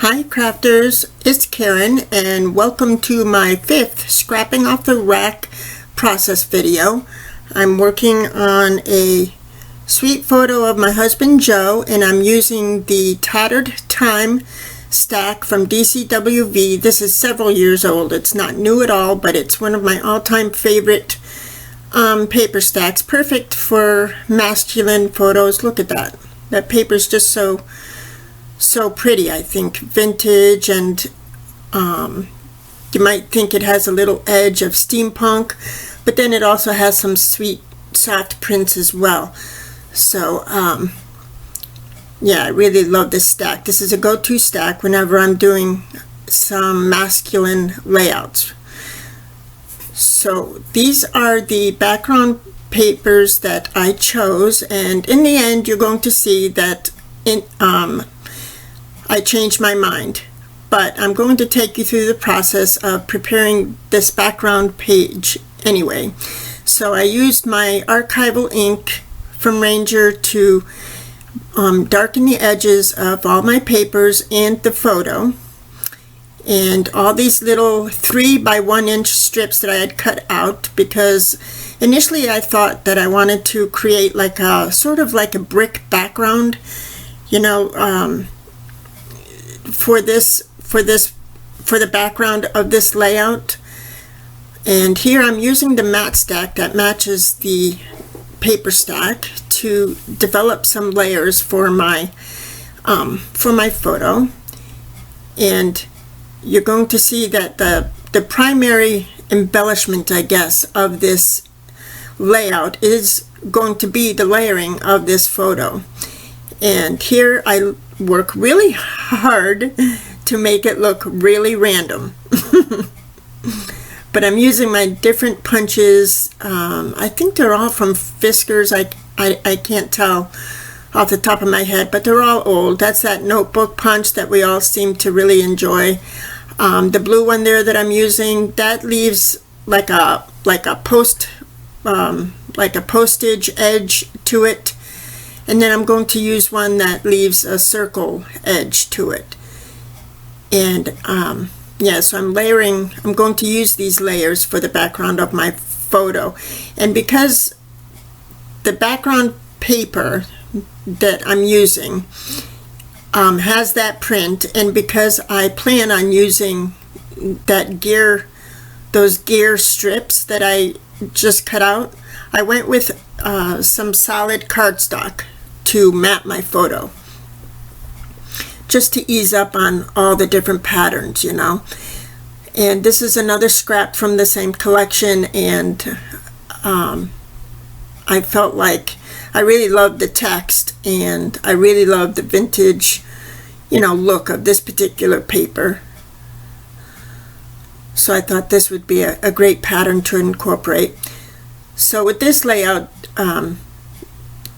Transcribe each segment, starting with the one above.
Hi crafters, it's Karen and welcome to my 5th scrapping off the rack process video. I'm working on a sweet photo of my husband Joe and I'm using the Tattered Time stack from DCWV. This is several years old. It's not new at all, but it's one of my all-time favorite paper stacks. Perfect for masculine photos. Look at that. That paper's just so pretty. I think vintage, and you might think it has a little edge of steampunk, but then it also has some sweet soft prints as well. So yeah, I really love this stack. This is a go-to stack whenever I'm doing some masculine layouts. So these are the background papers that I chose, and in the end you're going to see that I changed my mind, but I'm going to take you through the process of preparing this background page anyway. So I used my archival ink from Ranger to darken the edges of all my papers and the photo, and all these little 3 by 1 inch strips that I had cut out, because initially I thought that I wanted to create like a sort of like a brick background, you know, for the background of this layout. And here I'm using the matte stack that matches the paper stack to develop some layers for my photo. And you're going to see that the primary embellishment, I guess, of this layout is going to be the layering of this photo. And here I work really hard to make it look really random. But I'm using my different punches. I think they're all from Fiskars. I can't tell off the top of my head, but they're all old. That's that notebook punch that we all seem to really enjoy. The blue one there that I'm using, that leaves like a postage edge to it. And then I'm going to use one that leaves a circle edge to it. And yeah, so I'm going to use these layers for the background of my photo. And because the background paper that I'm using has that print, and because I plan on using those gear strips that I just cut out, I went with some solid cardstock to map my photo, just to ease up on all the different patterns, you know. And this is another scrap from the same collection, and I felt like I really loved the text, and I really loved the vintage, you know, look of this particular paper. So I thought this would be a great pattern to incorporate. So with this layout,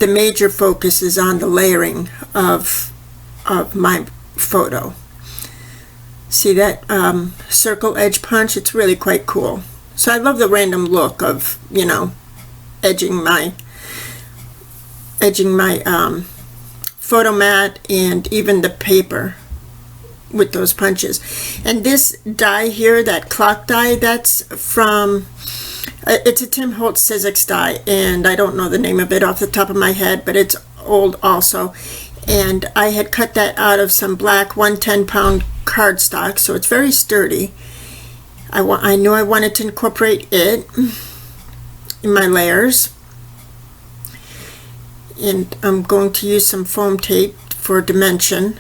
the major focus is on the layering of my photo. See that circle edge punch? It's really quite cool. So I love the random look of, you know, edging my photo mat and even the paper with those punches. And this die here, that clock die, that's from it's a Tim Holtz Sizzix die, and I don't know the name of it off the top of my head, but it's old also. And I had cut that out of some black 110-pound cardstock, so it's very sturdy. I knew I wanted to incorporate it in my layers. And I'm going to use some foam tape for dimension,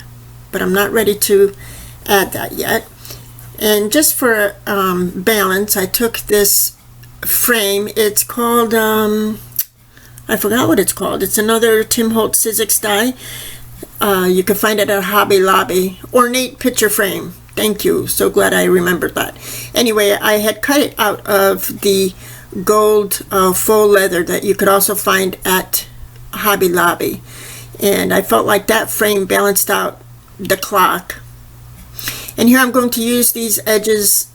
but I'm not ready to add that yet. And just for balance, I took this frame. It's called I forgot what it's called. It's another Tim Holtz Sizzix die. You can find it at Hobby Lobby. Ornate picture frame. Thank you. So glad I remembered that. Anyway, I had cut it out of the gold faux leather that you could also find at Hobby Lobby, and I felt like that frame balanced out the clock. And here I'm going to use these edge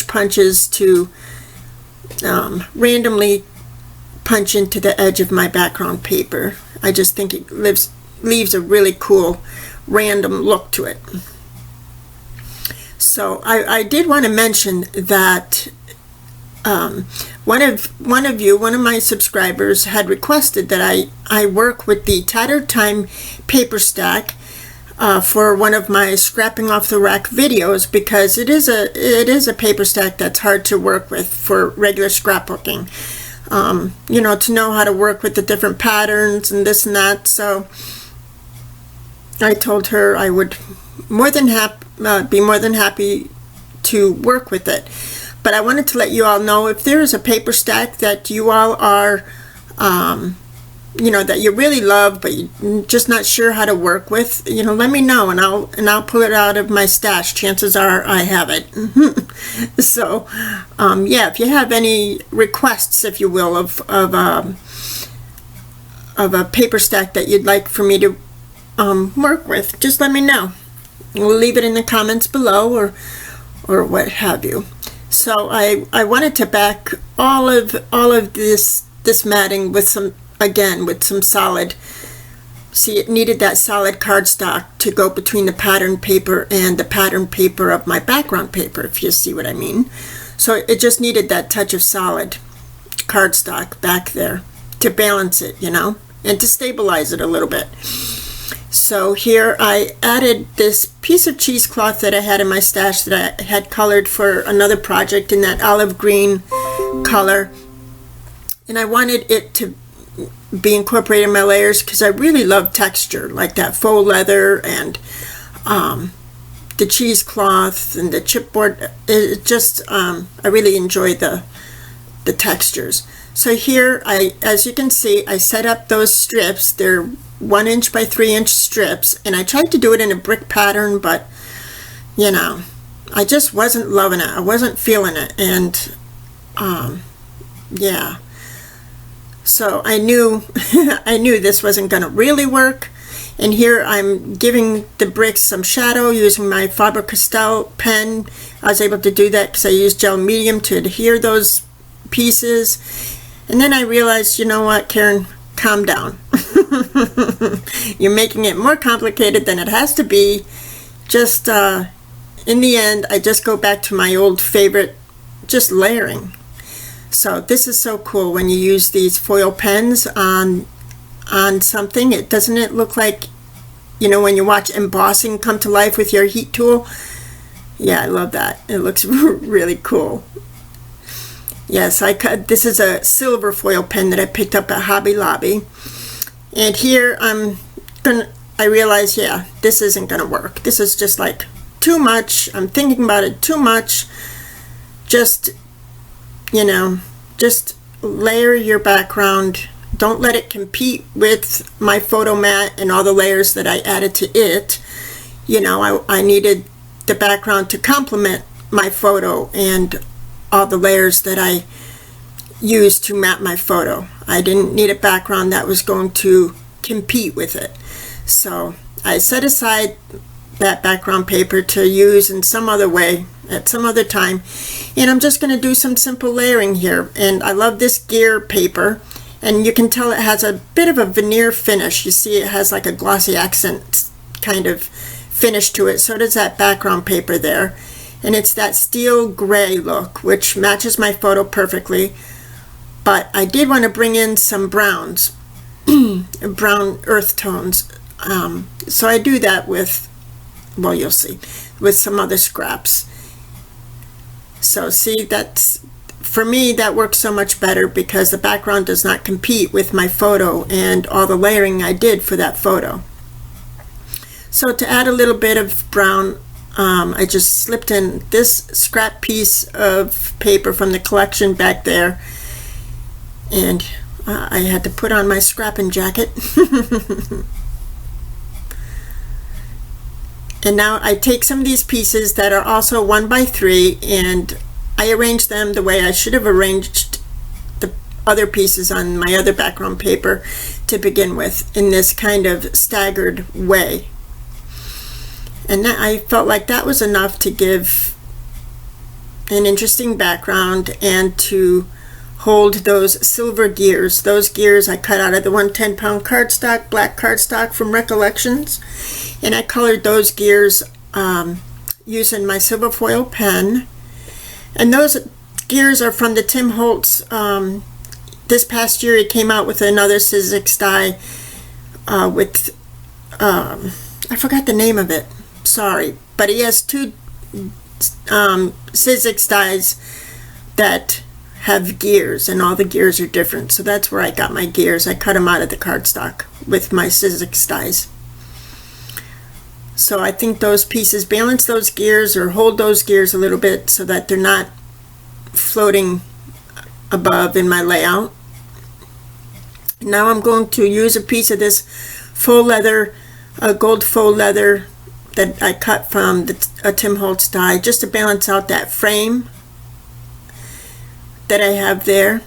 punches to randomly punch into the edge of my background paper. I just think it leaves a really cool random look to it. So I did want to mention that one of my subscribers had requested that I work with the Tattered Time paper stack for one of my scrapping off the rack videos, because it is a paper stack that's hard to work with for regular scrapbooking. You know, to know how to work with the different patterns and this and that. So I told her I would be more than happy to work with it. But I wanted to let you all know, if there is a paper stack that you all are, you know, that you really love, but you're just not sure how to work with, you know, let me know, and I'll pull it out of my stash. Chances are I have it. So, yeah, if you have any requests, if you will, of a paper stack that you'd like for me to work with, just let me know. We'll leave it in the comments below, or what have you. So I wanted to back all of this matting with some solid. See, it needed that solid cardstock to go between the pattern paper and the pattern paper of my background paper, if you see what I mean. So it just needed that touch of solid cardstock back there to balance it, you know, and to stabilize it a little bit. So here I added this piece of cheesecloth that I had in my stash that I had colored for another project in that olive green color, and I wanted it to be incorporated in my layers because I really love texture, like that faux leather and the cheesecloth and the chipboard. It just I really enjoy the textures. So here, as you can see, I set up those strips. They're 1 inch by 3 inch strips, and I tried to do it in a brick pattern, but you know, I just wasn't loving it. I wasn't feeling it, and yeah. So I knew I knew this wasn't going to really work. And here I'm giving the bricks some shadow using my Faber-Castell pen. I was able to do that because I used gel medium to adhere those pieces. And then I realized, you know what, Karen, calm down. You're making it more complicated than it has to be. Just in the end, I just go back to my old favorite, just layering. So this is so cool when you use these foil pens on something. Doesn't it look like, you know, when you watch embossing come to life with your heat tool? Yeah, I love that. It looks really cool. Yes, this is a silver foil pen that I picked up at Hobby Lobby. And here I realize, yeah, this isn't gonna work. This is just like too much. I'm thinking about it too much. Just, you know, just layer your background. Don't let it compete with my photo mat and all the layers that I added to it. You know, I needed the background to complement my photo and all the layers that I used to map my photo. I didn't need a background that was going to compete with it. So I set aside that background paper to use in some other way at some other time, and I'm just going to do some simple layering here. And I love this gear paper, and you can tell it has a bit of a veneer finish. You see it has like a glossy accent kind of finish to it. So does that background paper there, and it's that steel gray look, which matches my photo perfectly. But I did want to bring in some browns, brown earth tones. So I do that with, well, you'll see, with some other scraps. So see, that's, for me, that works so much better because the background does not compete with my photo and all the layering I did for that photo. So to add a little bit of brown, I just slipped in this scrap piece of paper from the collection back there, and I had to put on my scrapping jacket. And now I take some of these pieces that are also 1 by 3, and I arrange them the way I should have arranged the other pieces on my other background paper to begin with, in this kind of staggered way. And I felt like that was enough to give an interesting background and to hold those silver gears. Those gears I cut out of the 110-pound cardstock, black cardstock from Recollections, and I colored those gears using my silver foil pen. And those gears are from the Tim Holtz. This past year he came out with another Sizzix die with I forgot the name of it, sorry, but he has two Sizzix dies that have gears, and all the gears are different, so that's where I got my gears. I cut them out of the cardstock with my Sizzix dies. So I think those pieces balance those gears or hold those gears a little bit so that they're not floating above in my layout. Now I'm going to use a piece of this faux leather, gold faux leather that I cut from a Tim Holtz die, just to balance out that frame that I have there.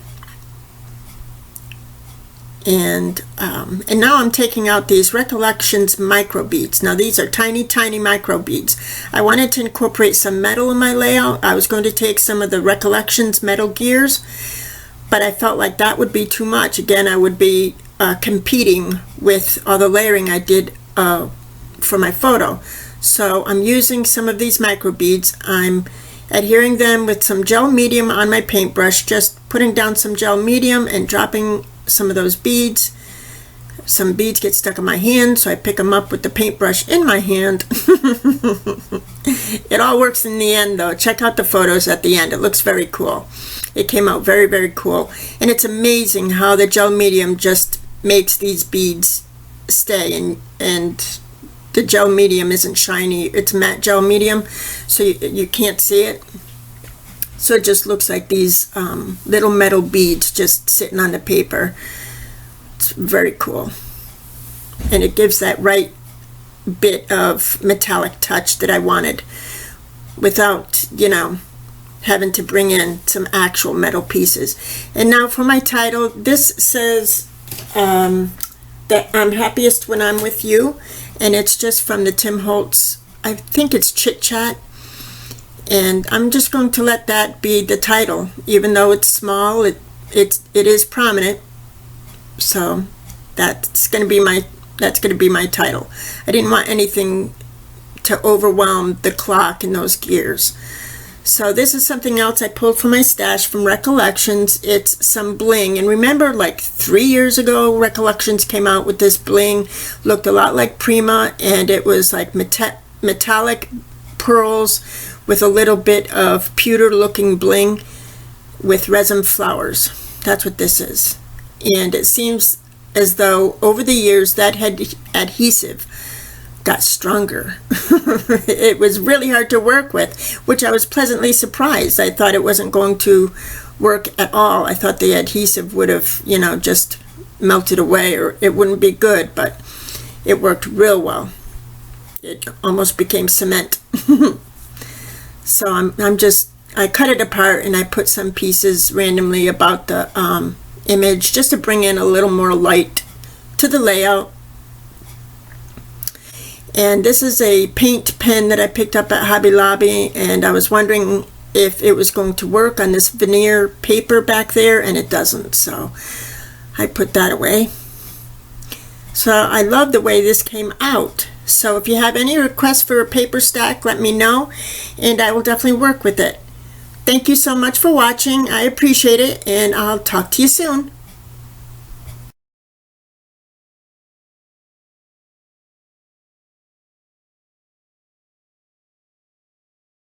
And now I'm taking out these Recollections micro beads. Now these are tiny micro beads. I wanted to incorporate some metal in my layout. I was going to take some of the Recollections metal gears, but I felt like that would be too much. Again, I would be competing with all the layering I did for my photo. So I'm using some of these micro beads. I'm adhering them with some gel medium on my paintbrush, just putting down some gel medium and dropping some of those beads. Some beads get stuck in my hand, so I pick them up with the paintbrush in my hand. It all works in the end though. Check out the photos at the end. It looks very cool. It came out very cool, and it's amazing how the gel medium just makes these beads stay, and the gel medium isn't shiny, it's matte gel medium, so you can't see it. So it just looks like these little metal beads just sitting on the paper. It's very cool, and it gives that right bit of metallic touch that I wanted without, you know, having to bring in some actual metal pieces. And now for my title, this says that I'm happiest when I'm with you, and it's just from the Tim Holtz, I think it's Chit Chat, and I'm just going to let that be the title. Even though it's small, it is prominent, so that's going to be my title. I didn't want anything to overwhelm the clock and those gears. So this is something else I pulled from my stash from Recollections. It's some bling, and remember, like 3 years ago, Recollections came out with this bling. Looked a lot like Prima, and it was like metallic pearls with a little bit of pewter looking bling with resin flowers. That's what this is. And it seems as though over the years that adhesive got stronger. It was really hard to work with, which I was pleasantly surprised. I thought it wasn't going to work at all. I thought the adhesive would have, you know, just melted away, or it wouldn't be good, but it worked real well. It almost became cement. So I cut it apart, and I put some pieces randomly about the image just to bring in a little more light to the layout. And this is a paint pen that I picked up at Hobby Lobby, and I was wondering if it was going to work on this veneer paper back there, and it doesn't, so I put that away. So I love the way this came out. So if you have any requests for a paper stack, let me know, and I will definitely work with it. Thank you so much for watching. I appreciate it, and I'll talk to you soon.